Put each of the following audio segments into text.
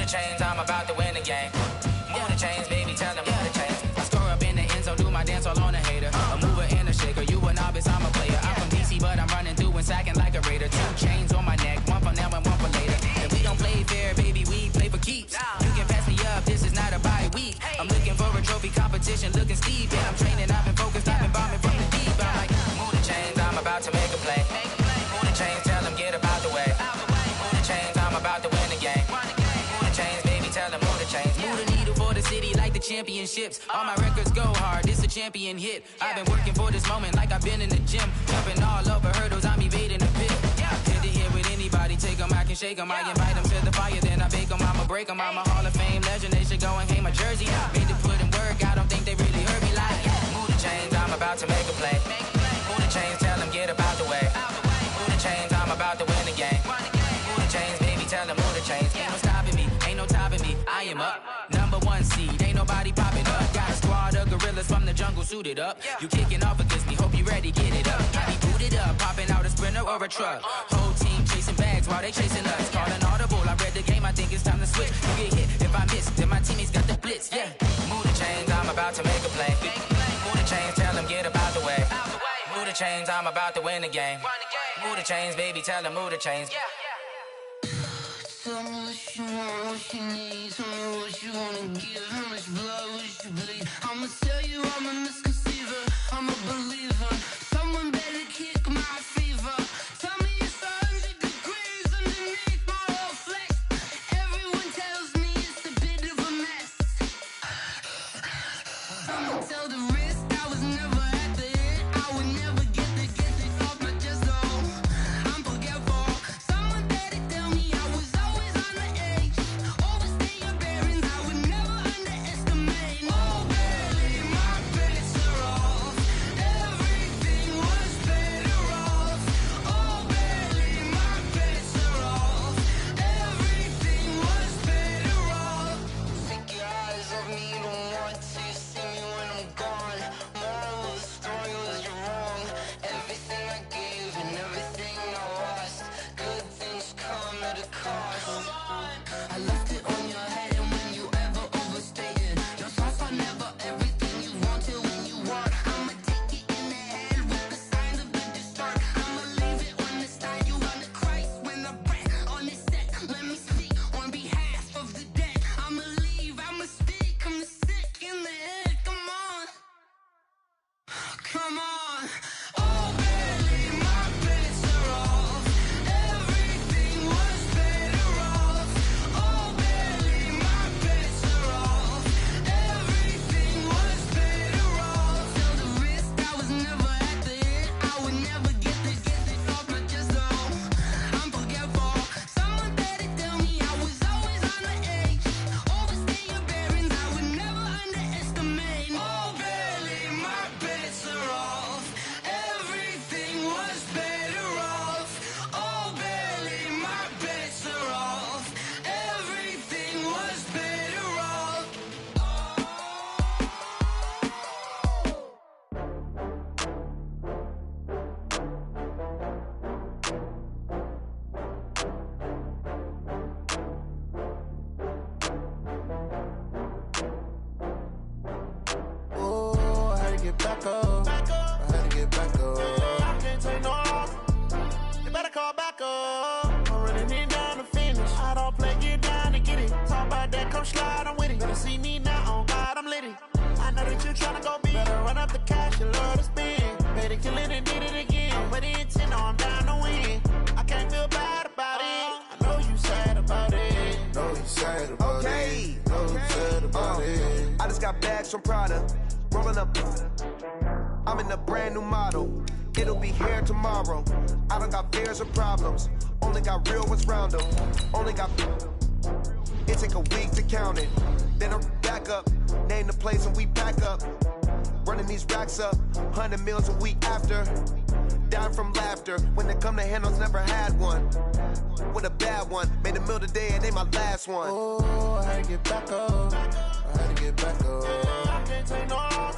chains, I'm about to win the game. Move the chains, baby, tell them move the chains. I score up in the end zone, do my dance all on a hater. A mover and a shaker, you a novice, I'm a player. I'm from DC, but I'm running through and sacking like a raider. 2 chains on my neck, one for now and one for later. And we don't play fair, baby, we play for keeps. You can pass me up, this is not a bye week. I'm looking for a trophy competition, looking steep. And I'm training, I've been focused, I've been bombing from the deep. I'm like, move the chains, I'm about to make a play. Move the chains, tell them get up out the way. Move the chains, I'm about to win the game. Move the chains, baby, tell them move the chains. Move the needle for the city like the championships. All my records go hard, this a champion hit. I've been working for this moment like I've been in the gym. Jumping all over hurdles, I'm evading the pit. Hit the hit with anybody, take them, I can shake them. I invite them to the fire, then I bake them. I'ma break them, I'm a Hall of Fame legend. They should go and hang my jersey. Made to put in work, I don't think they really heard me like. Move the chains, I'm about to make a play. Move the chains, tell them get up out the way. Move the chains, I'm about to win the game. Move the chains, baby, tell them move the chains. Ain't no stopping me, ain't no topping me. I am up, #1 seed, ain't nobody popping up. Got a squad of gorillas from the jungle suited up. You kicking off against me, hope you ready, get it up. I be booted up, popping out a Sprinter or a truck. Whole team chasing bags while they chasing us. Calling audible, I read the game, I think it's time to switch. You get hit, if I miss, then my teammates got the blitz, yeah. Move the chains, I'm about to make a play. Move the chains, tell them get up out the way. Move the chains, I'm about to win the game. Move the chains, baby, tell them move the chains. Tell me what you want, what you need. Tell me what you wanna give. How much blood would you bleed? I'ma tell you I'm a misconceiver, I'm a believer. Someone better kick my fever. Tell me it's 100 degrees underneath my whole flesh. Everyone tells me it's a bit of a mess. I'ma tell the risk I was never at the end. I would never get it off my chest, though. I'm forgetful. Someone better tell me I was always on the edge. Overstay your bearings, I would never underestimate. Oh, barely, my bets are off. Everything was better off. Oh, barely, my bets are off. Everything was better off. Take your eyes off me, you don't want to see me when I'm gone. Moral of the story was you're wrong. Everything I gave and everything I lost. Good things come at a cost. I left it on your head, and when you ever overstated, your thoughts are never everything you wanted when you want. I'ma take it in the head with the signs of the distort. I'ma leave it on the side. You on the Christ when I breath on this set. Let me speak on behalf of the dead. I'ma leave, I'ma speak. I'm the sick in the head. Come on, come on. Oh, barely, my bets are off. Everything was better off. Oh, barely, my bets are off. Everything was better off. Tell the risk I was never at the end. I would never get it off my chest, though. I'm forgetful. Someone better tell me I was always on the edge. Overstay your bearings, I would never underestimate. Oh, barely, my bets are off. Everything was better off. Oh, barely, my bets are off. Everything was better off. Oh, I had to get back up. I had to get back up. I can't take no loss. You better call back up. I'm running it down to finish. I don't play, get down to get it. Talk about that, come slide, I'm with it. Better see me now, on God, I'm lit it. I know that you tryna go big. Better run up the cash, you love to spend. Paid to kill it and did it again. I'm with the intent, no, I'm down to win. I can't feel bad about it. I know you sad about it. Know you sad about it. Know you sad about it. I just got bags from Prada, rolling up. I'm in a brand new model. It'll be here tomorrow. I don't got fears or problems. Only got real ones round them. Only got. It take a week to count it. Then I'm back up. Name the place and we back up. Running these racks up. 100 meals a week after. Dying from laughter. When it come to handles, never had one. With a bad one. Made a meal today and they my last one. Oh, I had to get back up. I had to get back up. I can't take no loss.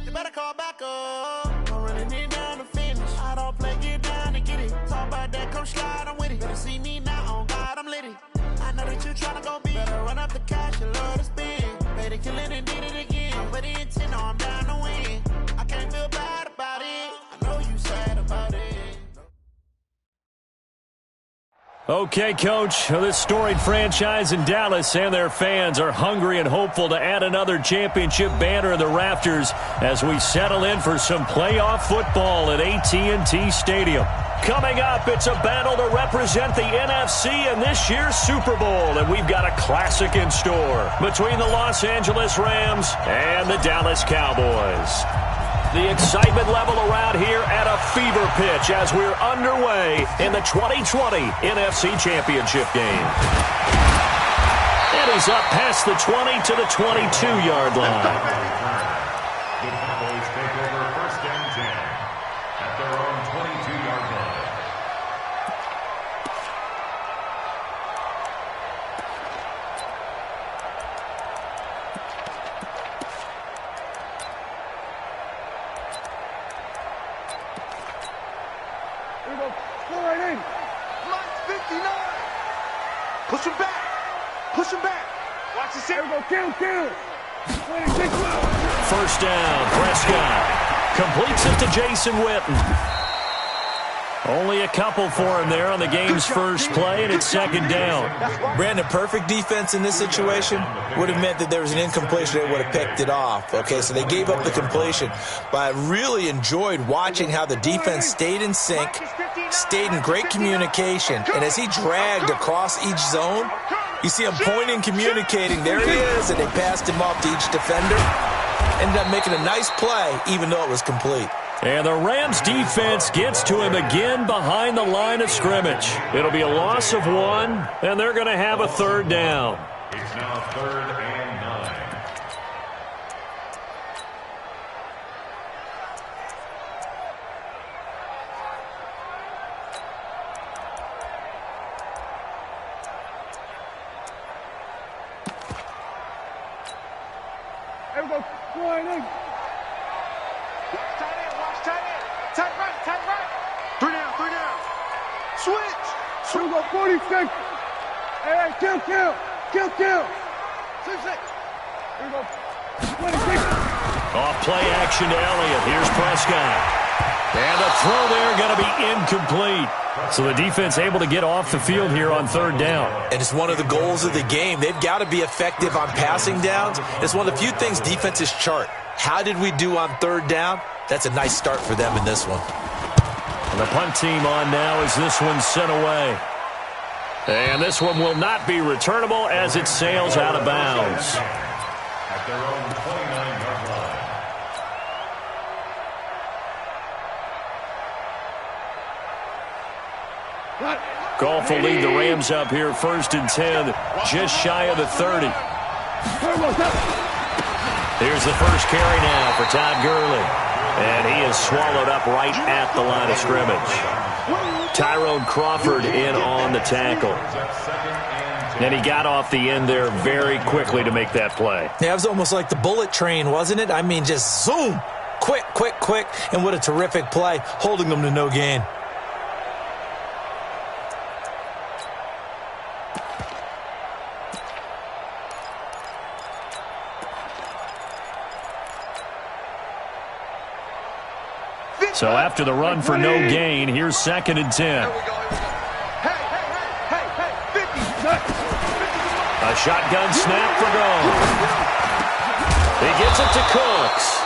You better call back up. I'm running it down to finish. I don't play, get down to get it. Talk about that, come slide, I'm with it. Better see me now, on God, I'm lit it. I know that what you tryna go be. Better run up the cash, you love to spend. Pay to kill it and did it again. I put in 10, now I'm down to win. I can't feel bad about it. I know you sad about it. Okay, Coach, this storied franchise in Dallas and their fans are hungry and hopeful to add another championship banner in the rafters as we settle in for some playoff football at AT&T Stadium. Coming up, it's a battle to represent the NFC in this year's Super Bowl, and we've got a classic in store between the Los Angeles Rams and the Dallas Cowboys. The excitement level around here at a fever pitch as we're underway in the 2020 NFC Championship game. And he's up past the 20 to the 22-yard line. The Cowboys take over first and 10 at their own 22-yard line. Push him back. Push him back. Watch the center. Kill. First down, Prescott completes it to Jason Witten. Only a couple for him there on the game's first play, and it's second down. Brandon, perfect defense in this situation would have meant that there was an incompletion that would have picked it off. Okay, so they gave up the completion, but I really enjoyed watching how the defense stayed in sync, stayed in great communication, and as he dragged across each zone, you see him pointing, communicating, there he is, and they passed him off to each defender. Ended up making a nice play, even though it was complete. And the Rams defense gets to him again behind the line of scrimmage. It'll be a loss of 1, and they're going to have a third down. It's now 3rd and 9. Everybody, flying in. Tight right. 3 down. Switch. We got 46. Hey, kill. 6. Here we go. 26. Off play action to Elliott. Here's Prescott. And the throw there going to be incomplete. So the defense able to get off the field here on third down. And it's one of the goals of the game. They've got to be effective on passing downs. It's one of the few things defenses chart. How did we do on third down? That's a nice start for them in this one. And the punt team on now as this one's sent away. And this one will not be returnable as it sails out of bounds. At their own 29-yard line. Goff will lead the Rams up here 1st and 10, just shy of the 30. Here's the first carry now for Todd Gurley. And he is swallowed up right at the line of scrimmage. Tyrone Crawford in on the tackle. And he got off the end there very quickly to make that play. Yeah, it was almost like the bullet train, wasn't it? I mean, just zoom. Quick. And what a terrific play, holding them to no gain. So after the run for no gain, here's 2nd and 10. A shotgun snap for goal. He gets it to Cooks.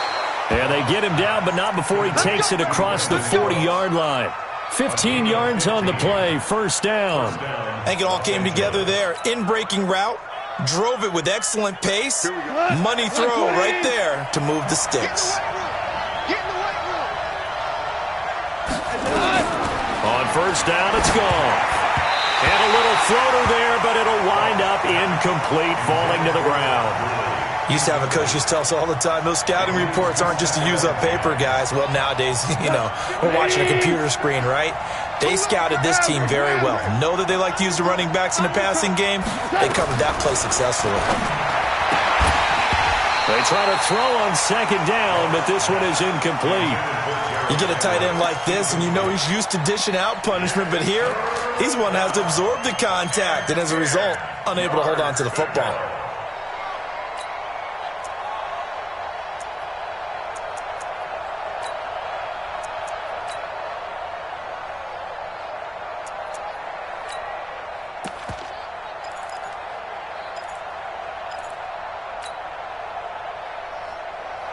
And they get him down, but not before he takes it across the 40-yard line. 15 yards on the play, first down. I think it all came together there. In-breaking route, drove it with excellent pace. Money throw right there to move the sticks. On first down, it's gone. And a little floater there, but it'll wind up incomplete, falling to the ground. Used to have a coach used to tell us all the time, those scouting reports aren't just to use up paper, guys. Well, nowadays, we're watching a computer screen, right? They scouted this team very well. Know that they like to use the running backs in the passing game. They covered that play successfully. They try to throw on second down, but this one is incomplete. You get a tight end like this, and you know he's used to dishing out punishment, but here, he's one that has to absorb the contact, and as a result, unable to hold on to the football.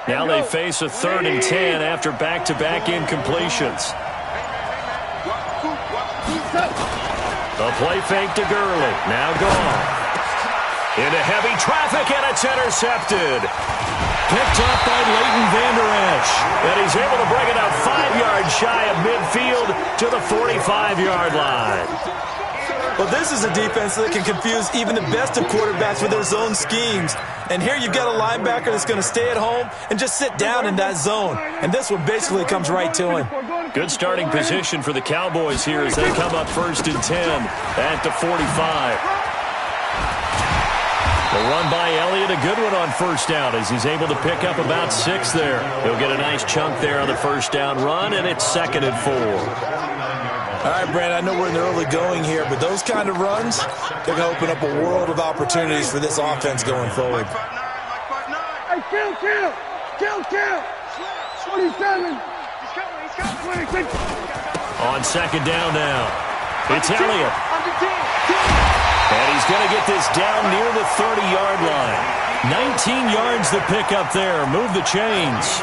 Now they face a 3rd and 10 after back-to-back incompletions. The play fake to Gurley. Now gone. Into heavy traffic, and it's intercepted. Picked up by Leighton Vander Esch. And he's able to bring it up 5 yards shy of midfield to the 45-yard line. Well, this is a defense that can confuse even the best of quarterbacks with their zone schemes. And here you've got a linebacker that's going to stay at home and just sit down in that zone. And this one basically comes right to him. Good starting position for the Cowboys here as they come up 1st and 10 at the 45. The run by Elliott, a good one on 1st down as he's able to pick up about 6 there. He'll get a nice chunk there on the 1st down run, and it's 2nd and 4. All right, Brandon, I know we're in the early going here, but those kind of runs, they're going to open up a world of opportunities for this offense going forward. Hey, kill! 27. He's coming. On 2nd down now, it's Elliott. And he's going to get this down near the 30-yard line. 19 yards to pick up there. Move the chains.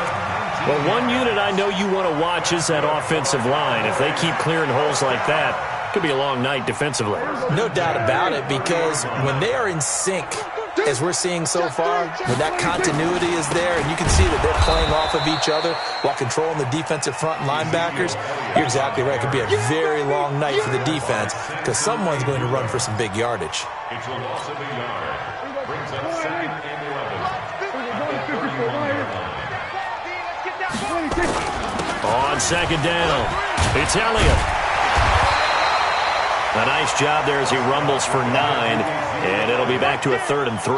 Well, one unit I know you want to watch is that offensive line. If they keep clearing holes like that, it could be a long night defensively. No doubt about it, because when they are in sync, as we're seeing so far, when that continuity is there, and you can see that they're playing off of each other while controlling the defensive front linebackers, you're exactly right. It could be a very long night for the defense because someone's going to run for some big yardage. It's a loss of a yard. Brings up 2nd and 11. On 2nd down, it's Elliott. A nice job there as he rumbles for 9, and it'll be back to a 3rd and 3.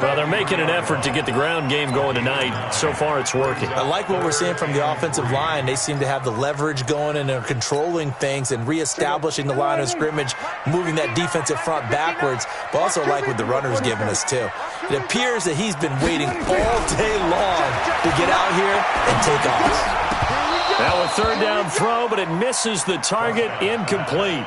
Well, they're making an effort to get the ground game going tonight. So far, it's working. I like what we're seeing from the offensive line. They seem to have the leverage going, and they're controlling things and reestablishing the line of scrimmage, moving that defensive front backwards, but also like what the runner's giving us, too. It appears that he's been waiting all day long to get out here and take off. Now a 3rd down throw, but it misses the target, incomplete.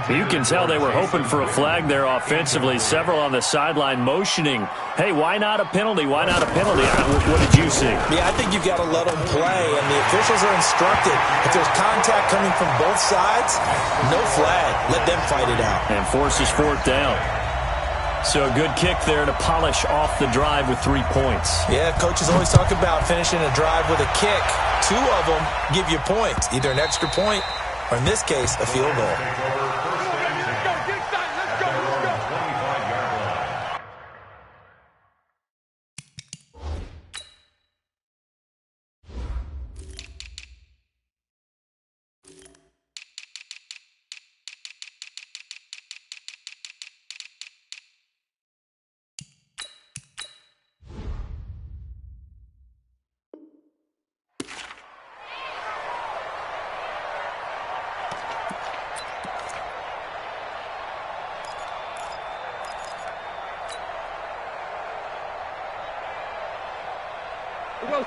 You can tell they were hoping for a flag there offensively. Several on the sideline motioning, hey, why not a penalty? Why not a penalty? What did you see? Yeah, I think you've got to let them play, and the officials are instructed. If there's contact coming from both sides, no flag. Let them fight it out. And forces 4th down. So a good kick there to polish off the drive with 3 points. Yeah, coaches always talk about finishing a drive with a kick. 2 of them give you points, either an extra point or, in this case, a field goal.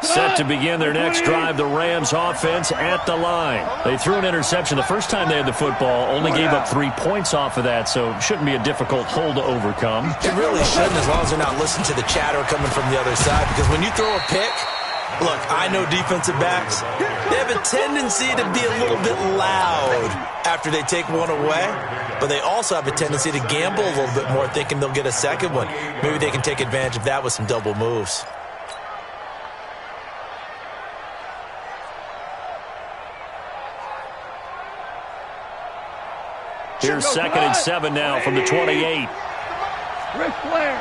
Set to begin their next drive, the Rams offense at the line. They threw an interception the first time they had the football, only gave up 3 points off of that, so it shouldn't be a difficult hole to overcome. It really shouldn't, as long as they're not listening to the chatter coming from the other side, because when you throw a pick, look, I know defensive backs, they have a tendency to be a little bit loud after they take one away, but they also have a tendency to gamble a little bit more, thinking they'll get a second one. Maybe they can take advantage of that with some double moves. Here's 2nd and 7 now from the 28. Rick Flair.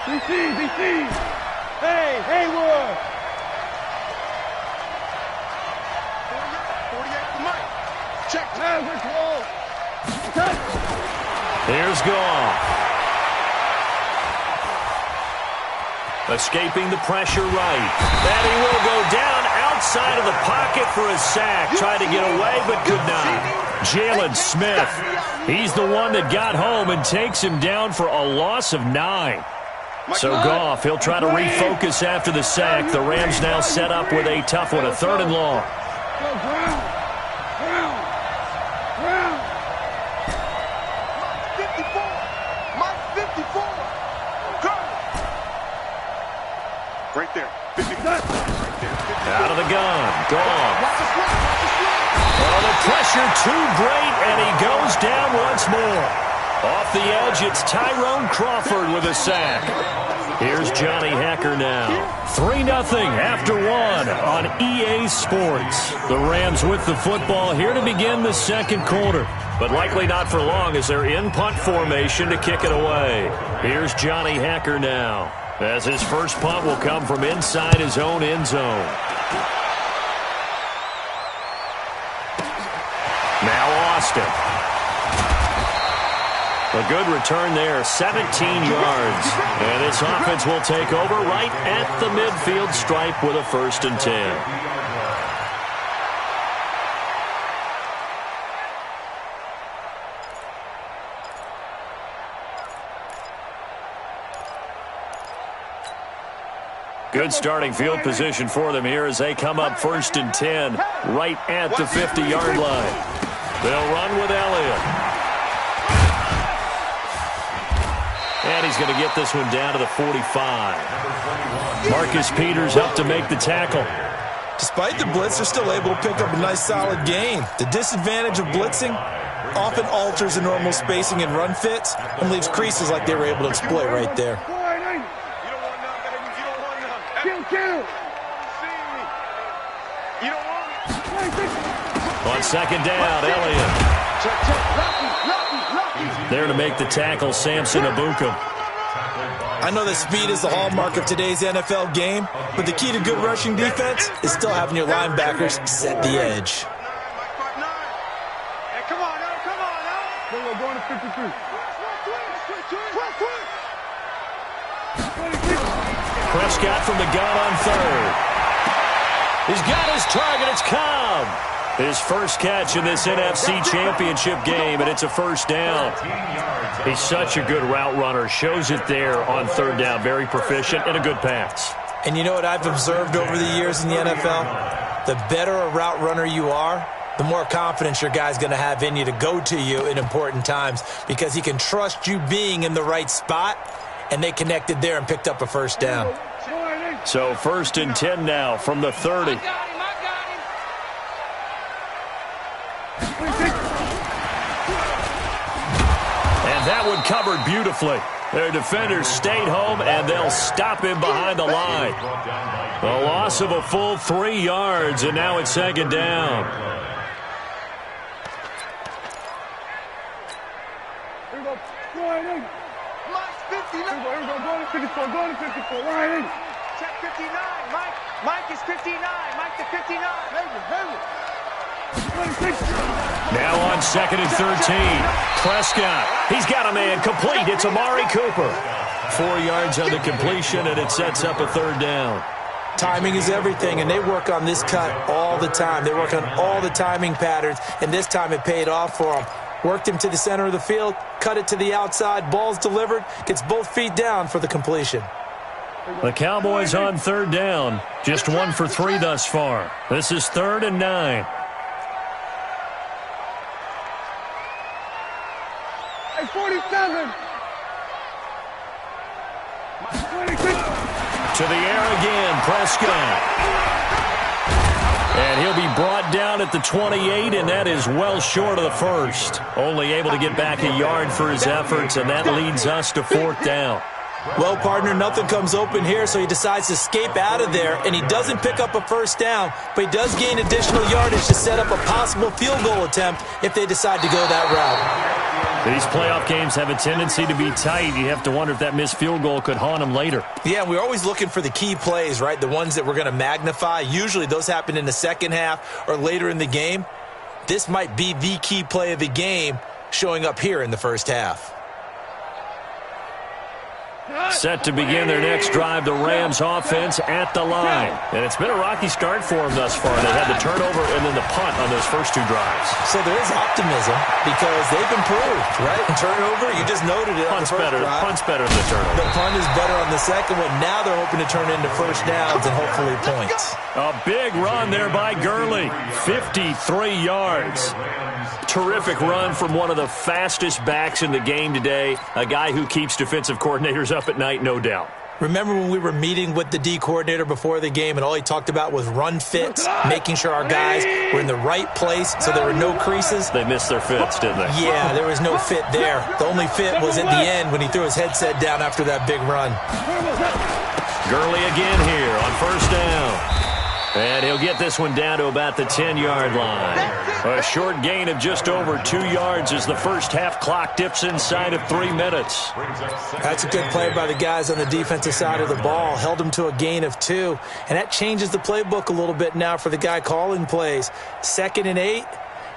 BC. Hey, Haywood. 48 for Mike. Check. Rick Wall. Touch. Here's Goff. Escaping the pressure right. And he will go down outside of the pocket for a sack. Tried to get away, but could not. Jalen Smith, he's the one that got home and takes him down for a loss of 9. So Goff, he'll try to refocus after the sack. The Rams now set up with a tough one, a 3rd and long. Right there. 50. Out of the gun. Gone. Oh, the pressure too great, and he goes down once more. Off the edge, it's Tyrone Crawford with a sack. Here's Johnny Hacker now. 3-0 after 1 on EA Sports. The Rams with the football here to begin the 2nd quarter. But likely not for long as they're in punt formation to kick it away. Here's Johnny Hacker now, as his first punt will come from inside his own end zone. Now Austin. A good return there, 17 yards. And this offense will take over right at the midfield stripe with a 1st and 10. Good starting field position for them here as they come up 1st and 10 right at the 50-yard line. They'll run with Elliott. And he's going to get this one down to the 45. Marcus Peters up to make the tackle. Despite the blitz, they're still able to pick up a nice solid gain. The disadvantage of blitzing often alters the normal spacing and run fits and leaves creases like they were able to exploit right there. On 2nd down, Elliott. There to make the tackle, Samson Abukum. I know that speed is the hallmark of today's NFL game, but the key to good rushing defense is still having your linebackers set the edge. Hey, come on now. We're going to 53. Prescott from the gun on 3rd. He's got his target. It's Cobb. His first catch in this NFC Championship game, and it's a 1st down. He's such a good route runner. Shows it there on 3rd down. Very proficient and a good pass. And you know what I've observed over the years in the NFL? The better a route runner you are, the more confidence your guy's going to have in you to go to you in important times because he can trust you being in the right spot, and they connected there and picked up a 1st down. So 1st and 10 now from the 30. And that one covered beautifully. Their defenders stayed home, and they'll stop him behind the line. A loss of a full 3 yards, and now it's 2nd down. Here we go. Go ahead in. Mike, 50. Here we go. Go to 54. Go to 54. Right in. Check 59. Mike is 59. Mike to 59. Now on 2nd and 13. Prescott. He's got a man complete. It's Amari Cooper. 4 yards on the completion, and it sets up a 3rd down. Timing is everything, and they work on this cut all the time. They work on all the timing patterns, and this time it paid off for them. Worked him to the center of the field, cut it to the outside, ball's delivered, gets both feet down for the completion. The Cowboys on 3rd down. Just 1 for 3 thus far. This is 3rd and 9. Hey, 47. To the air again, Prescott. And he'll be brought down at the 28, and that is well short of the 1st. Only able to get back a yard for his efforts, and that leads us to 4th down. Well, partner, nothing comes open here, so he decides to escape out of there, and he doesn't pick up a 1st down, but he does gain additional yardage to set up a possible field goal attempt if they decide to go that route. These playoff games have a tendency to be tight. You have to wonder if that missed field goal could haunt him later. Yeah, we're always looking for the key plays, right? The ones that we're going to magnify. Usually those happen in the second half or later in the game. This might be the key play of the game showing up here in the first half. Set to begin their next drive, the Rams offense at the line. And it's been a rocky start for them thus far. They had the turnover and then the punt on those first two drives. So there is optimism because they've improved, right? Turnover, you just noted it. Punt's better than the turnover. The punt is better on the second one. Now they're hoping to turn into first downs and hopefully points. A big run there by Gurley. 53 yards. Terrific run from one of the fastest backs in the game today. A guy who keeps defensive coordinators up at night, no doubt. Remember when we were meeting with the D coordinator before the game and all he talked about was run fits, making sure our guys were in the right place so there were no creases? They missed their fits, didn't they? Yeah, there was no fit there. The only fit was at the end when he threw his headset down after that big run. Gurley again here on first down. And he'll get this one down to about the 10-yard line. A short gain of just over 2 yards as the first half clock dips inside of 3 minutes. That's a good play by the guys on the defensive side of the ball. Held them to a gain of 2. And that changes the playbook a little bit now for the guy calling plays. 2nd and 8.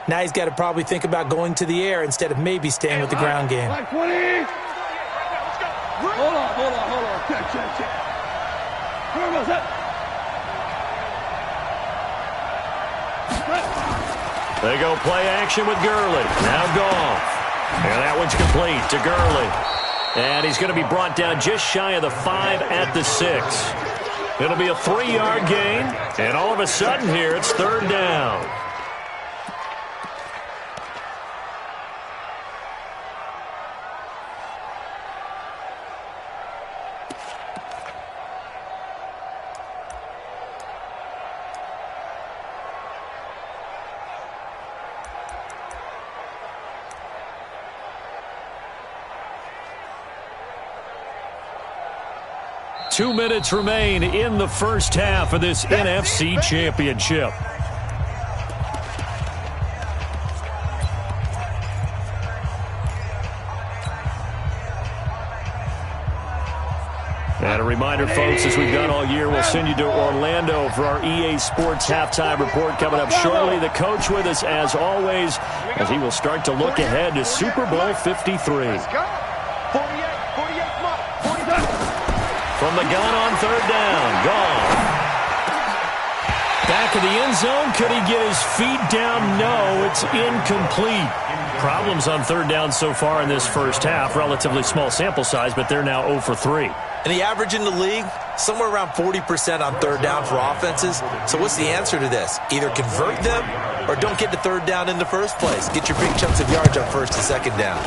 Now he's got to probably think about going to the air instead of maybe staying with the ground game. Hold on. Check. Where was that? They go play action with Gurley. Now Goff. And that one's complete to Gurley. And he's going to be brought down just shy of the 5 at the 6. It'll be a 3-yard gain. And all of a sudden here, it's 3rd down. Two minutes remain in the first half of this NFC Championship. And a reminder, folks, as we've done all year, we'll send you to Orlando for our EA Sports halftime report coming up shortly. The coach with us, as always, as he will start to look ahead to Super Bowl 53. From the gun on 3rd down. Goff. Back of the end zone. Could he get his feet down? No, it's incomplete. Problems on 3rd down so far in this first half. Relatively small sample size, but they're now 0 for 3. And the average in the league, somewhere around 40% on 3rd down for offenses. So what's the answer to this? Either convert them or don't get to 3rd down in the first place. Get your big chunks of yards on 1st and 2nd down.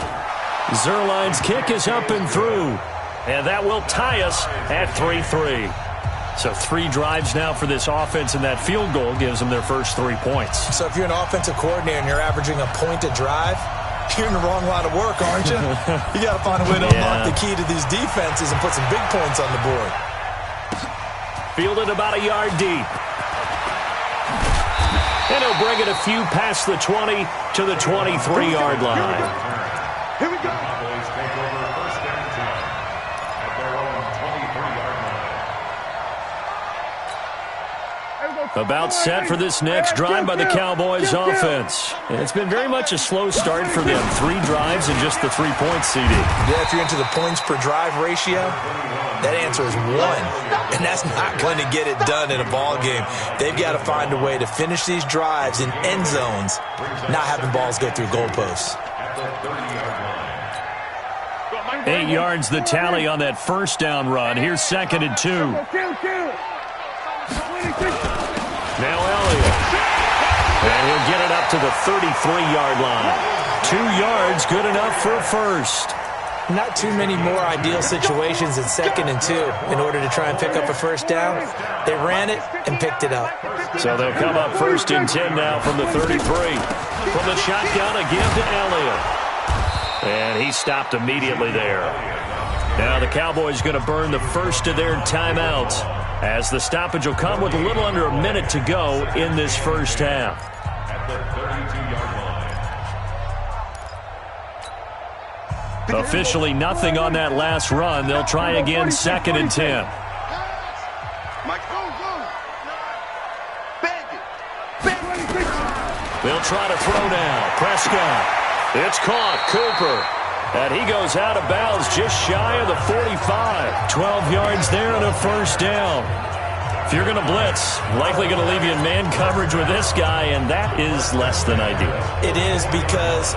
Zuerlein's kick is up and through. And that will tie us at 3-3. So 3 drives now for this offense, and that field goal gives them their first 3 points. So if you're an offensive coordinator and you're averaging a point a drive, you're in the wrong line of work, aren't you? You got to find a way to unlock the key to these defenses and put some big points on the board. Fielded about a yard deep. And he'll bring it a few past the 20 to the 23-yard line. Here we go. About set for this next drive by the Cowboys offense. And it's been very much a slow start for them. 3 drives and just the 3 points, CD. Yeah, if you're into the points per drive ratio, that answer is 1. And that's not going to get it done in a ball game. They've got to find a way to finish these drives in end zones, not having balls go through goalposts. 8 yards the tally on that first down run. Here's 2nd and 2. Now Elliott. And he'll get it up to the 33-yard line. 2 yards, good enough for a first. Not too many more ideal situations in 2nd and 2 in order to try and pick up a first down. They ran it and picked it up. So they'll come up 1st and 10 now from the 33. From the shotgun again to Elliott. And he stopped immediately there. Now the Cowboys going to burn the first of their timeouts, as the stoppage will come with a little under a minute to go in this first half. At the 32-yard line. Officially nothing on that last run. They'll try again 2nd and 10. They'll try to throw now. Prescott. It's caught. Cooper. And he goes out of bounds just shy of the 45. 12 yards there and a first down. If you're going to blitz, likely going to leave you in man coverage with this guy, and that is less than ideal. It is, because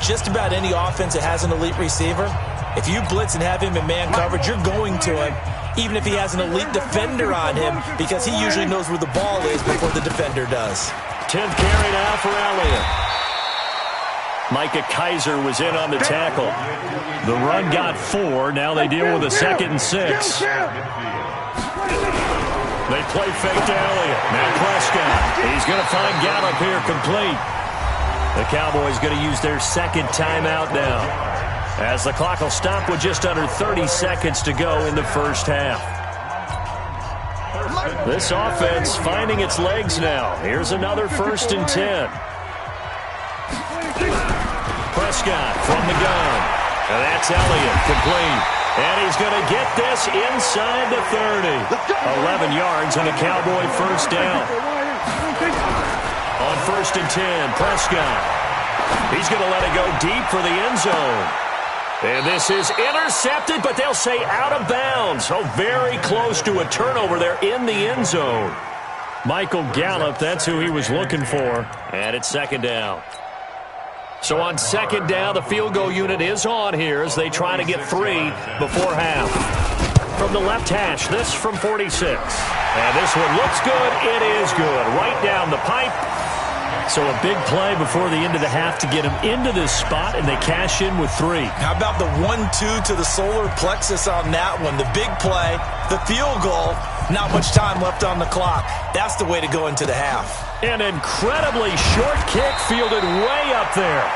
just about any offense that has an elite receiver, if you blitz and have him in man coverage, you're going to him, even if he has an elite defender on him, because he usually knows where the ball is before the defender does. 10th carry now for Elliott. Micah Kaiser was in on the tackle. The run got 4. Now they deal with a 2nd and 6. They play fake to Elliott. Now Prescott. He's going to find Gallup here complete. The Cowboys going to use their 2nd timeout now, as the clock will stop with just under 30 seconds to go in the first half. This offense finding its legs now. Here's another 1st and 10. Prescott from the gun. And that's Elliott complete. And he's going to get this inside the 30. 11 yards and a Cowboy first down. On 1st and 10, Prescott. He's going to let it go deep for the end zone. And this is intercepted, but they'll say out of bounds. So very close to a turnover there in the end zone. Michael Gallup, that's who he was looking for. And it's 2nd down. So on 2nd down, the field goal unit is on here as they try to get 3 before half. From the left hash, this from 46. And this one looks good. It is good. Right down the pipe. So a big play before the end of the half to get him into this spot, and they cash in with 3. How about the 1-2 to the solar plexus on that one? The big play, the field goal, not much time left on the clock. That's the way to go into the half. An incredibly short kick fielded way up there.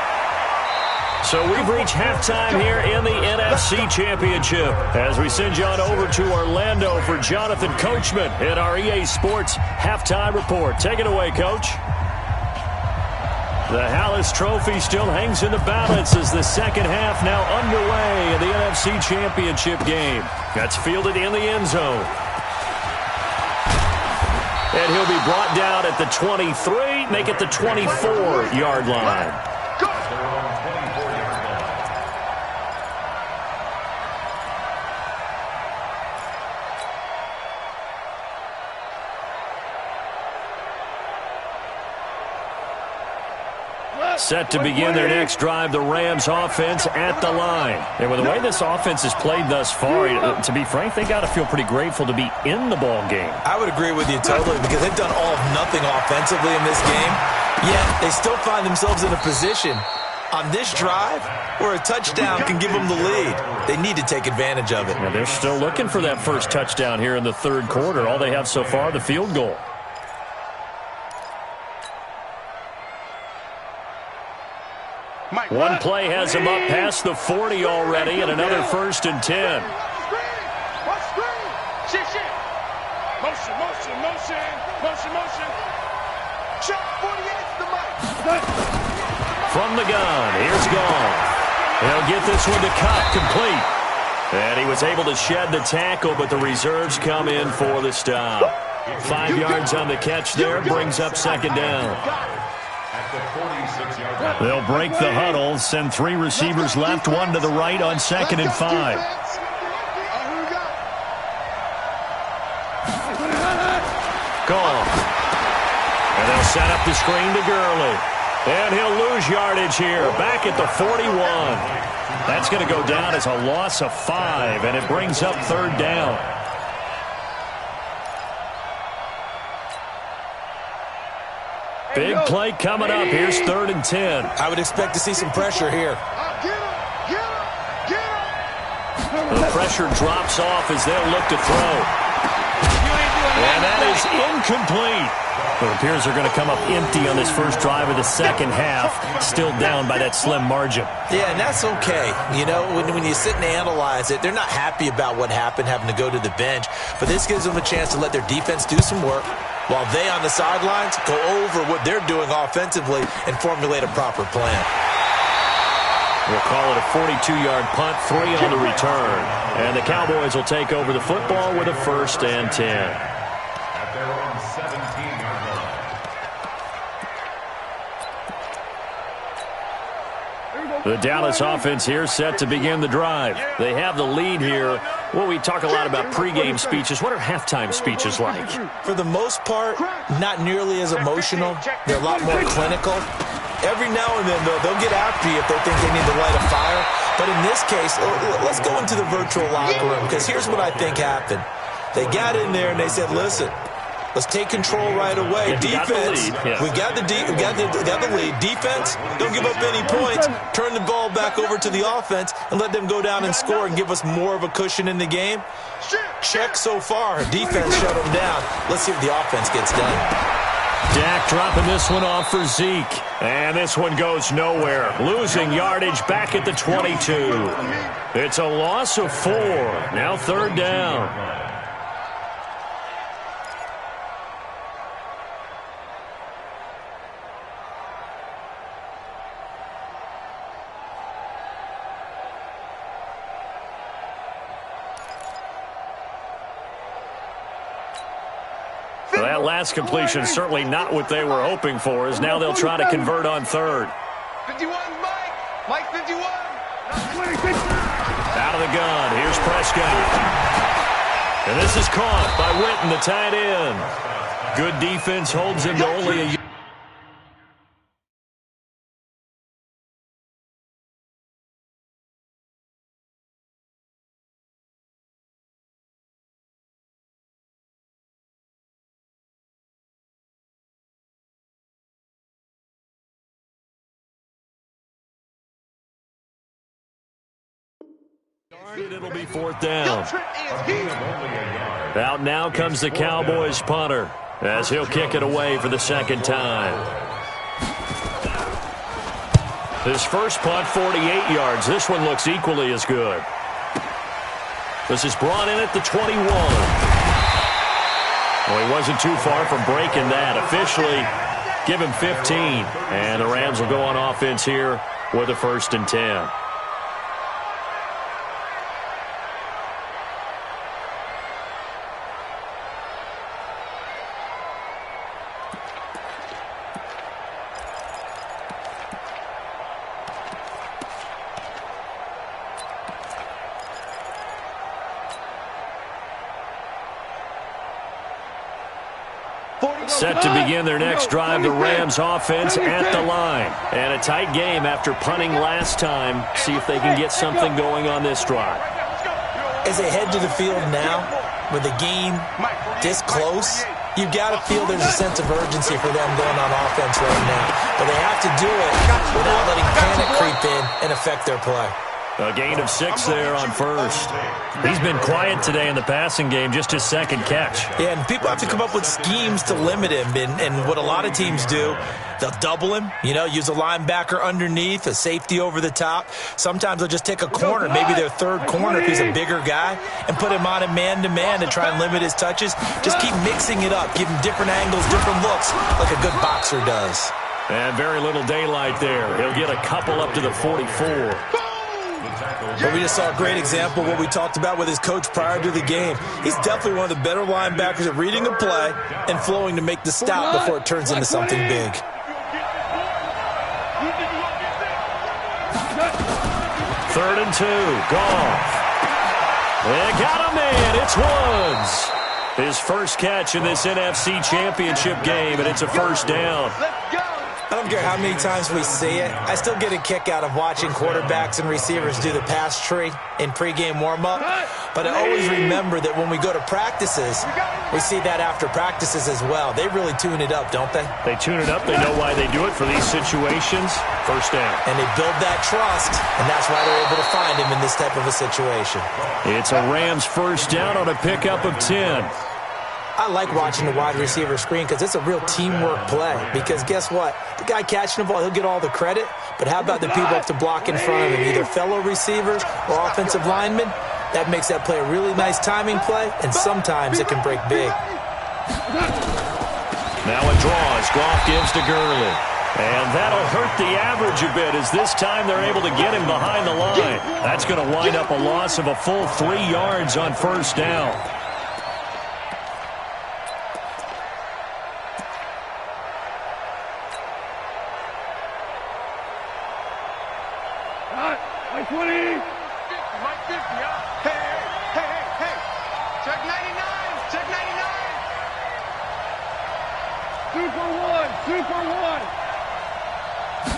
So we've reached halftime here in the NFC Championship as we send you on over to Orlando for Jonathan Coachman in our EA Sports Halftime Report. Take it away, Coach. The Hallis Trophy still hangs in the balance as the second half now underway in the NFC Championship game. That's fielded in the end zone. And he'll be brought down at the 23, make it the 24-yard line. Set to begin their next drive, the Rams offense at the line. And with the way this offense has played thus far, to be frank, they got to feel pretty grateful to be in the ball game. I would agree with you totally, because they've done all of nothing offensively in this game, yet they still find themselves in a position on this drive where a touchdown can give them the lead. They need to take advantage of it. Now they're still looking for that first touchdown here in the third quarter. All they have so far, the field goal. One play has him up past the 40 already, and another 1st and 10. From the gun, here's Gall. He'll get this one to Cup complete. And he was able to shed the tackle, but the reserves come in for the stop. 5 yards on the catch there, brings up 2nd down. They'll break the huddle, send 3 receivers left, 1 to the right on 2nd and 5. Gall. And they'll set up the screen to Gurley. And he'll lose yardage here, back at the 41. That's going to go down as a loss of 5, and it brings up 3rd down. Big play coming up. Here's 3rd and 10. I would expect to see some pressure here. The pressure drops off as they'll look to throw. And that is incomplete. It appears they're going to come up empty on this first drive of the second half, still down by that slim margin. Yeah, and that's okay. You know, when you sit and analyze it, they're not happy about what happened, having to go to the bench. But this gives them a chance to let their defense do some work, while they on the sidelines go over what they're doing offensively and formulate a proper plan. We'll call it a 42-yard punt, 3 on the return. And the Cowboys will take over the football with a 1st and 10. At their own 17-yard line. The Dallas offense here set to begin the drive. They have the lead here. Well, we talk a lot about pregame speeches. What are halftime speeches like? For the most part, not nearly as emotional. They're a lot more clinical. Every now and then, though, they'll get after you if they think they need to light a fire. But in this case, let's go into the virtual locker room, because here's what I think happened. They got in there and they said, listen, let's take control right away. Defense, we got the lead. Defense, don't give up any points. Turn the ball back over to the offense and let them go down and score and give us more of a cushion in the game. Check so far. Defense shut them down. Let's see if the offense gets done. Dak dropping this one off for Zeke. And this one goes nowhere. Losing yardage back at the 22. It's a loss of 4. Now 3rd down. That last completion certainly not what they were hoping for, as now they'll try to convert on 3rd. 51, Mike 51. Out of the gun, here's Prescott. And this is caught by Witten, the tight end. Good defense holds him to only a... It'll be 4th down. Out now comes the Cowboys punter, as he'll kick it away for the 2nd time. His first punt, 48 yards. This one looks equally as good. This is brought in at the 21. Well, he wasn't too far from breaking that. Officially, give him 15. And the Rams will go on offense here with a 1st and 10. Set to begin their next drive, the Rams offense at the line. And a tight game after punting last time. See if they can get something going on this drive. As they head to the field now, with the game this close, you've got to feel there's a sense of urgency for them going on offense right now. But they have to do it without letting panic creep in and affect their play. A gain of 6 there on 1st. He's been quiet today in the passing game, just his 2nd catch. Yeah, and people have to come up with schemes to limit him. And what a lot of teams do, they'll double him, use a linebacker underneath, a safety over the top. Sometimes they'll just take a corner, maybe their 3rd corner if he's a bigger guy, and put him on a man-to-man to try and limit his touches. Just keep mixing it up, give him different angles, different looks, like a good boxer does. And very little daylight there. He'll get a couple up to the 44. But we just saw a great example of what we talked about with his coach prior to the game. He's definitely one of the better linebackers at reading a play and flowing to make the stop before it turns into something big. 3rd and 2, Goff. They got him in, it's Woods. His first catch in this NFC Championship game, and it's a 1st down. I don't care how many times we see it. I still get a kick out of watching quarterbacks and receivers do the pass tree in pregame warm-up. But I always remember that when we go to practices, we see that after practices as well. They really tune it up, don't they? They tune it up. They know why they do it for these situations. 1st down. And they build that trust, and that's why they're able to find him in this type of a situation. It's a Rams 1st down on a pickup of 10. I like watching the wide receiver screen because it's a real teamwork play. Because guess what? The guy catching the ball, he'll get all the credit. But how about the people up to block in front of him, either fellow receivers or offensive linemen? That makes that play a really nice timing play, and sometimes it can break big. Now it draws. Goff gives to Gurley. And that'll hurt the average a bit, as this time they're able to get him behind the line. That's going to wind up a loss of a full 3 yards on 1st down.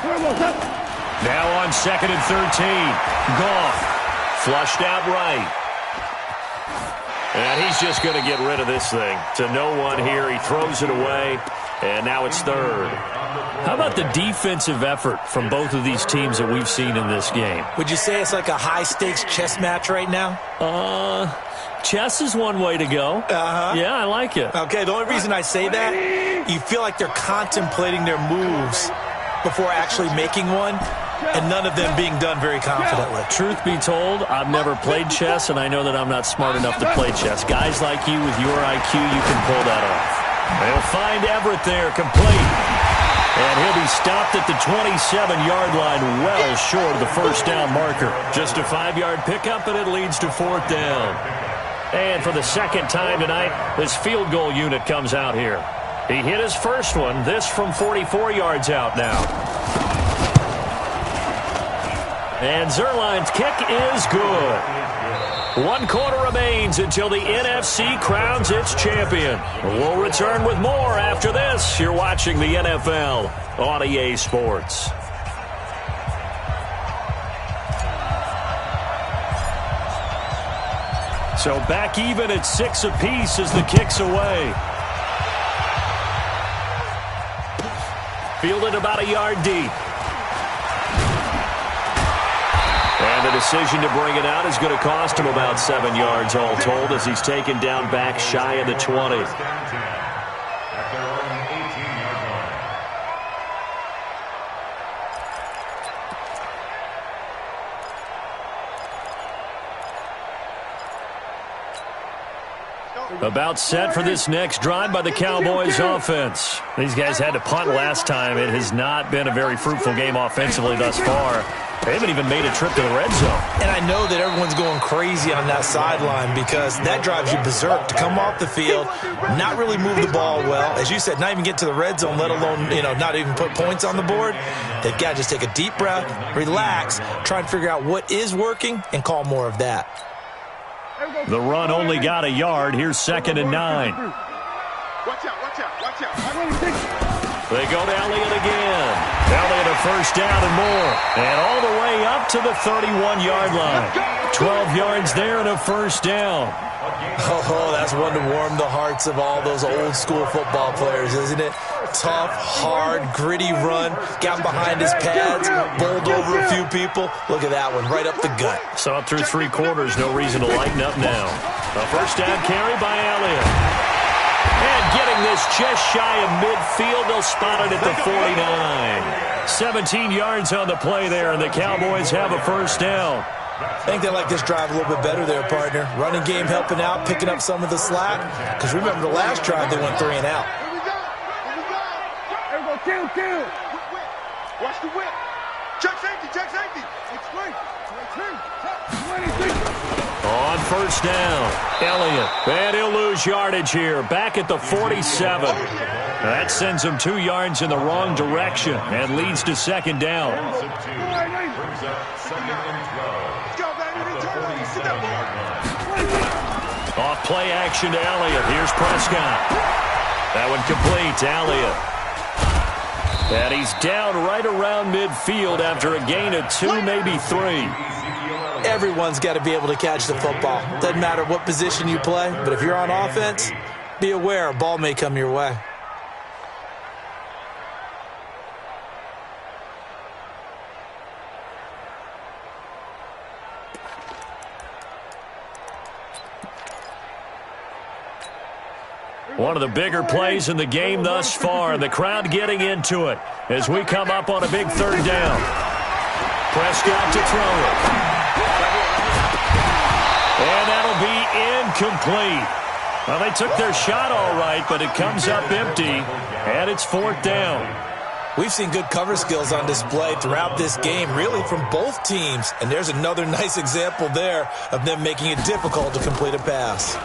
Now on 2nd and 13. Goff. Flushed out right. And he's just going to get rid of this thing. To no one here. He throws it away. And now it's 3rd. How about the defensive effort from both of these teams that we've seen in this game? Would you say it's like a high-stakes chess match right now? Chess is one way to go. Yeah, I like it. Okay, the only reason I say that, you feel like they're contemplating their moves before actually making one, and none of them being done very confidently. Truth be told, I've never played chess, and I know that I'm not smart enough to play chess. Guys like you with your IQ, you can pull that off. They'll find Everett there, complete. And he'll be stopped at the 27-yard line, well short of the first down marker. Just a 5-yard pickup, and it leads to 4th down. And for the second time tonight, this field goal unit comes out here. He hit his first one, this from 44 yards out now. And Zerline's kick is good. 1 quarter remains until the NFC crowns its champion. We'll return with more after this. You're watching the NFL on EA Sports. So back even at 6 apiece as the kick's away. Fielded about a yard deep. And the decision to bring it out is going to cost him about 7 yards all told as he's taken down back shy of the 20. About set for this next drive by the Cowboys offense. These guys had to punt last time. It has not been a very fruitful game offensively thus far. They haven't even made a trip to the red zone. And I know that everyone's going crazy on that sideline because that drives you berserk to come off the field, not really move the ball well. As you said, not even get to the red zone, let alone, not even put points on the board. They've got to just take a deep breath, relax, try and figure out what is working, and call more of that. The run only got a yard. Here's 2nd and 9. Watch out, watch out, watch out. They go to Elliott again. Elliott a first down and more. And all the way up to the 31-yard line. 12 yards there and a first down. Oh, that's one to warm the hearts of all those old school football players, isn't it? Tough, hard, gritty run. Got behind his pads, bowled over a few people. Look at that one, right up the gut. Saw it through 3 quarters. No reason to lighten up now. A first down carry by Elliott. And getting this just shy of midfield. They'll spot it at the 49. 17 yards on the play there, and the Cowboys have a first down. I think they like this drive a little bit better there, partner. Running game helping out, picking up some of the slack. Because remember, the last drive, they went 3 and out. Here we go, kill. Watch the whip. Check safety. On first down, Elliott. And he'll lose yardage here. Back at the 47. That sends him 2 yards in the wrong direction and leads to 2nd down. Off play action to Elliott. Here's Prescott. That one complete to Elliott. And he's down right around midfield after a gain of 2, maybe 3. Everyone's got to be able to catch the football. Doesn't matter what position you play, but if you're on offense, be aware a ball may come your way. One of the bigger plays in the game thus far, and the crowd getting into it as we come up on a big 3rd down. Prescott to throw it. And that'll be incomplete. Well, they took their shot all right, but it comes up empty, and it's 4th down. We've seen good cover skills on display throughout this game, really from both teams. And there's another nice example there of them making it difficult to complete a pass.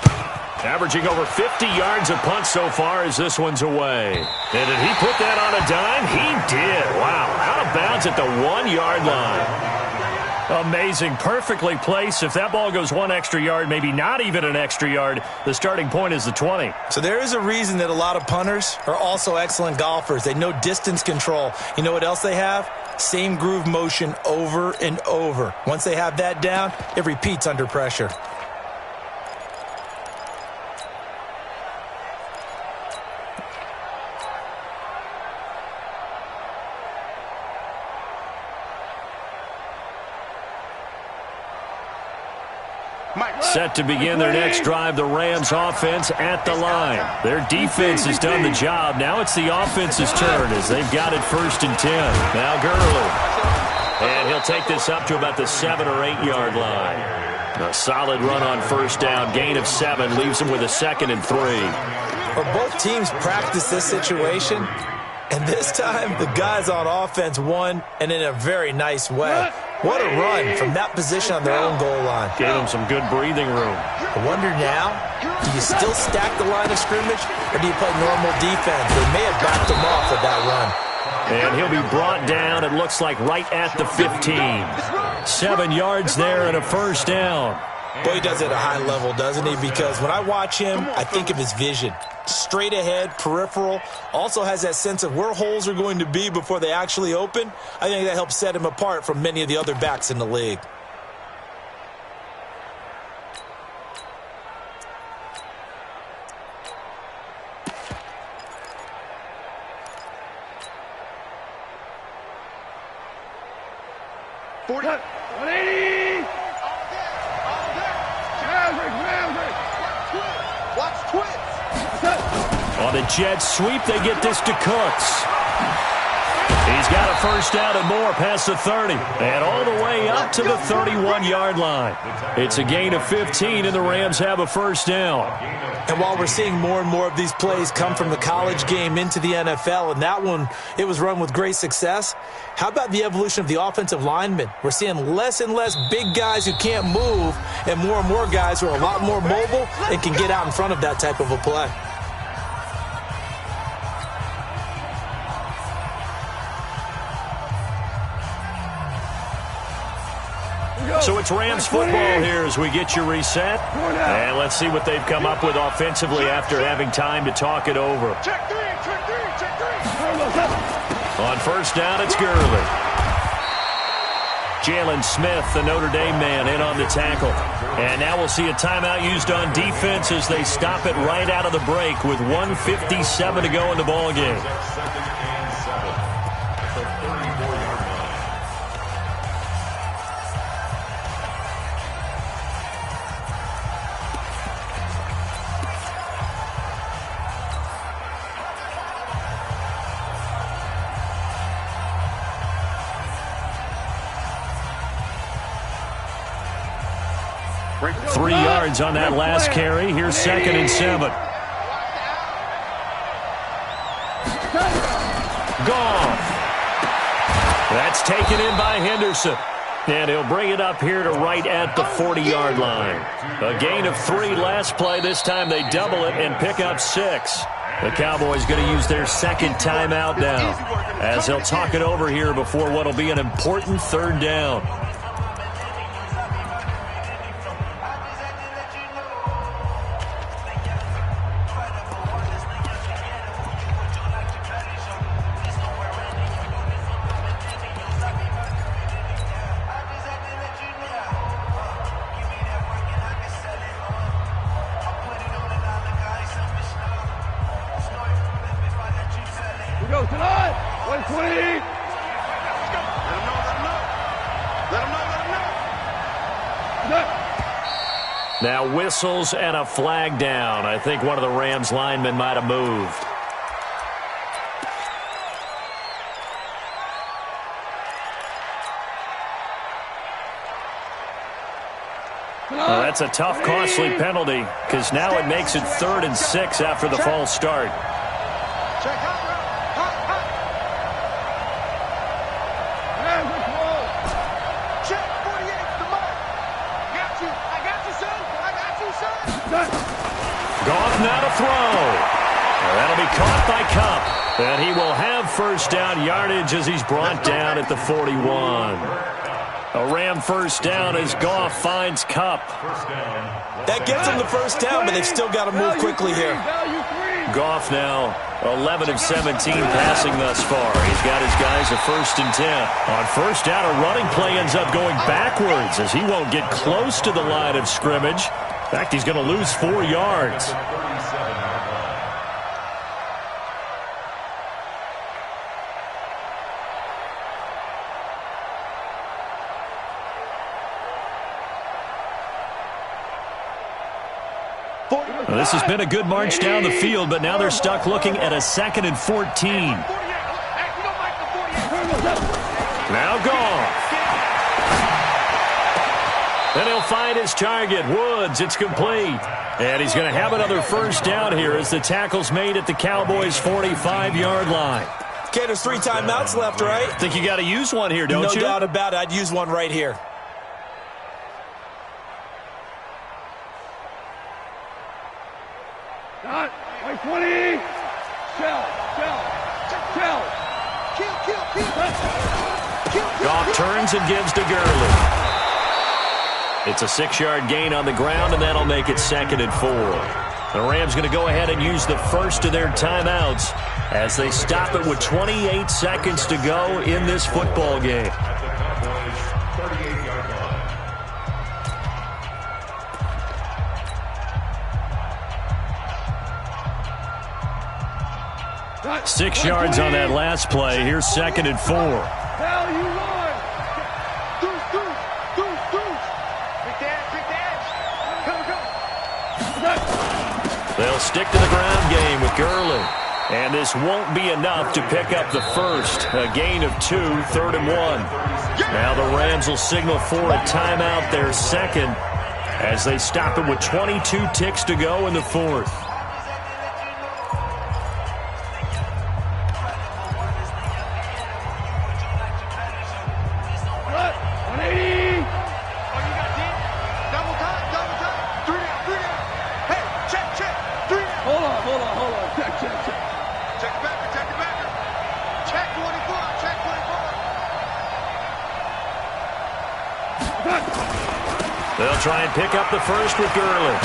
Averaging over 50 yards a punt so far as this one's away. And did he put that on a dime? He did. Wow. Out of bounds at the 1-yard line. Amazing. Perfectly placed. If that ball goes 1 extra yard, maybe not even an extra yard, the starting point is the 20. So there is a reason that a lot of punters are also excellent golfers. They know distance control. You know what else they have? Same groove motion over and over. Once they have that down, it repeats under pressure. Set to begin their next drive, the Rams offense at the line. Their defense has done the job. Now it's the offense's turn as they've got it 1st and 10. Now Gurley. And he'll take this up to about the 7 or 8 yard line. A solid run on 1st down. Gain of 7 leaves him with a 2nd and 3. Well, both teams practice this situation. And this time, the guys on offense won, and in a very nice way. What a run from that position on their own goal line. Gave them some good breathing room. I wonder now, do you still stack the line of scrimmage, or do you play normal defense? They may have backed them off with that run. And he'll be brought down, it looks like, right at the 15. 7 yards there and a 1st down. Boy, he does it at a high level, doesn't he? Because when I watch him, I think of his vision. Straight ahead, peripheral, also has that sense of where holes are going to be before they actually open. I think that helps set him apart from many of the other backs in the league. On the jet sweep, they get this to Cooks. He's got a 1st down and more past the 30. And all the way up to the 31-yard line. It's a gain of 15, and the Rams have a 1st down. And while we're seeing more and more of these plays come from the college game into the NFL, and that one, it was run with great success, how about the evolution of the offensive linemen? We're seeing less and less big guys who can't move, and more guys who are a lot more mobile and can get out in front of that type of a play. So it's Rams football here as we get you reset. And let's see what they've come up with offensively after having time to talk it over. Check 3, check 3, check 3. On 1st down, it's Gurley. Jalen Smith, the Notre Dame man, in on the tackle. And now we'll see a timeout used on defense as they stop it right out of the break with 1:57 to go in the ballgame. Three yards on that last carry. Here's 2nd and 7. Gone. That's taken in by Henderson. And he'll bring it up here to right at the 40-yard line. A gain of 3 last play. This time they double it and pick up 6. The Cowboys going to use their 2nd timeout now as they'll talk it over here before what will be an important 3rd down. Go tonight. 120. Now whistles and a flag down. I think one of the Rams linemen might have moved. Well, that's a tough, costly penalty because now it makes it 3rd and 6 after the false start. Goff now to throw. That'll be caught by Kupp. And he will have 1st down yardage as he's brought down at the 41. A Ram 1st down as Goff finds Kupp. That gets him the 1st down, but they've still got to move quickly here. Goff now 11 of 17 passing thus far. He's got his guys a 1st and 10. On first down, a running play ends up going backwards as he won't get close to the line of scrimmage. In fact, he's going to lose 4 yards. Well, this has been a good march down the field, but now they're stuck looking at a 2nd and 14. Now gone. Then he'll find his target, Woods. It's complete. And he's going to have another first down here as the tackle's made at the Cowboys' 45-yard line. Okay, there's 3 timeouts left, right? I think you got to use one here, don't you? No doubt about it. I'd use one right here. Not. Like 20. Shell. Goff turns and gives to Gurley. It's a 6-yard gain on the ground, and that'll make it 2nd and 4. The Rams going to go ahead and use the first of their timeouts as they stop it with 28 seconds to go in this football game. Not. 6 yards on that last play. Here's 2nd and 4. Hell, you won. They'll stick to the ground game with Gurley. And this won't be enough to pick up the first. A gain of 2, 3rd and 1. Now the Rams will signal for a timeout, their 2nd, as they stop it with 22 ticks to go in the 4th. They'll try and pick up the first with Gurley.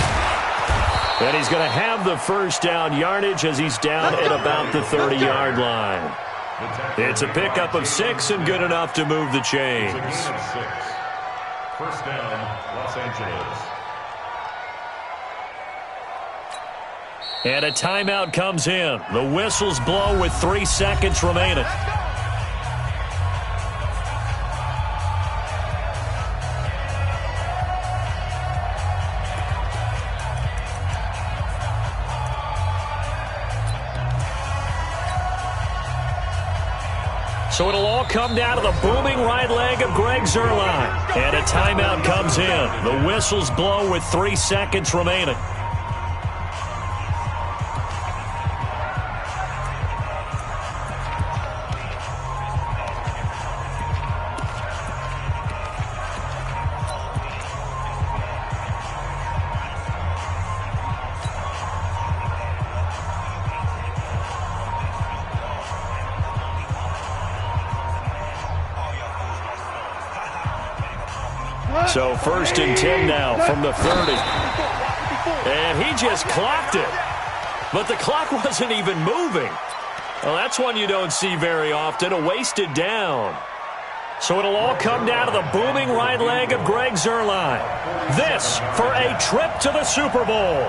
And he's going to have the first down yardage as he's down at about the 30-yard line. It's a pickup of 6 and good enough to move the chains. First down, Los Angeles. And a timeout comes in. The whistles blow with 3 seconds remaining. So it'll all come down to the booming right leg of Greg Zuerlein. And a timeout comes in. The whistles blow with 3 seconds remaining. So 1st and 10 now from the 30. And he just clocked it. But the clock wasn't even moving. Well, that's one you don't see very often, a wasted down. So it'll all come down to the booming right leg of Greg Zuerlein. This for a trip to the Super Bowl.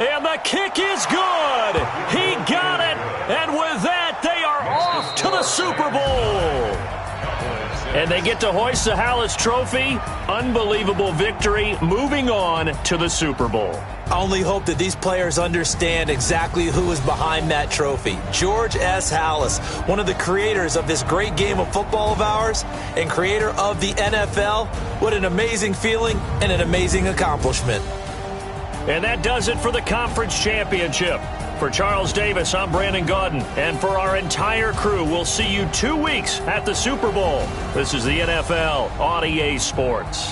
And the kick is good. He got it. And with that, they are off to the Super Bowl. And they get to hoist the Hallis Trophy. Unbelievable victory. Moving on to the Super Bowl. I only hope that these players understand exactly who is behind that trophy. George S. Hallis, one of the creators of this great game of football of ours and creator of the NFL. What an amazing feeling and an amazing accomplishment. And that does it for the conference championship. For Charles Davis, I'm Brandon Gaudin. And for our entire crew, we'll see you 2 weeks at the Super Bowl. This is the NFL on EA Sports.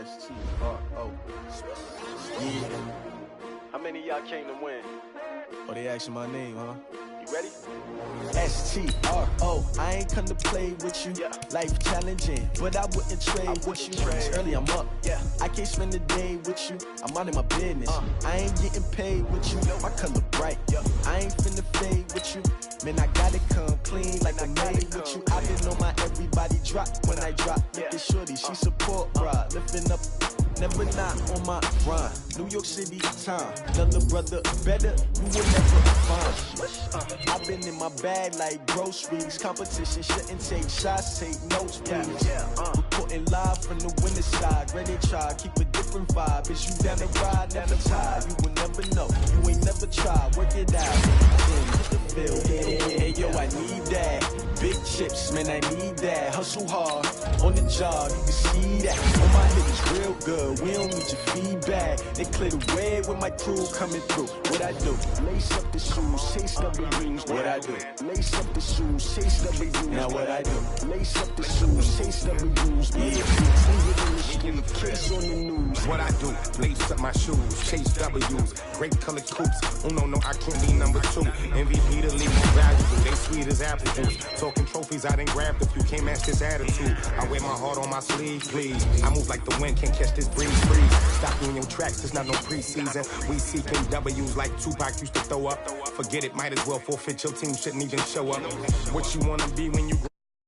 S-T-R-O. Yeah. How many of y'all came to win? Oh, they asking my name, huh? You ready? S-T-R-O. I ain't come to play with you. Yeah. Life challenging, but I wouldn't trade with you. It's early, I'm up. Yeah. I can't spend the day with you. I'm out of my business. I ain't getting paid with you. My color bright. Yeah. I ain't finna fade with you. Man, I gotta come clean like I made with you. I been on my everybody drop when I drop. Look at shorty, she support ride. Lifting up, never not on my grind. New York City time, another brother better, you will never find. I've been in my bag like groceries. Competition shouldn't take shots, take notes, please. Reporting live from the winter side, ready to try, keep a different vibe. Is you down the ride, never tired. You will never know, you ain't never tried. Work it out, then hit the field. Hey, yo, I need that. Big chips, man, I need that. Hustle hard on the job, you can see that. On my niggas real good, we don't need your feedback. They clear the way with my crew coming through. What I do? Lace up the shoes, chase W's. What I do? Lace up the shoes, chase W's. Now what I do? Lace up the shoes, chase W's. Case on the news. What I do? Lace up my shoes, chase W's. Great colored coops. Oh no, I can't be number 2. MVP the league more valuable. They sweet as apple juice. Talking trophies, I didn't grab the few. Can't match this attitude. I wear my heart on my sleeve, please. I move like the wind, can't catch this breeze. Stop you in your tracks, there's not no preseason. We seeking W's like Tupac used to throw up. Forget it, might as well forfeit. Your team shouldn't even show up. What you wanna be when you grow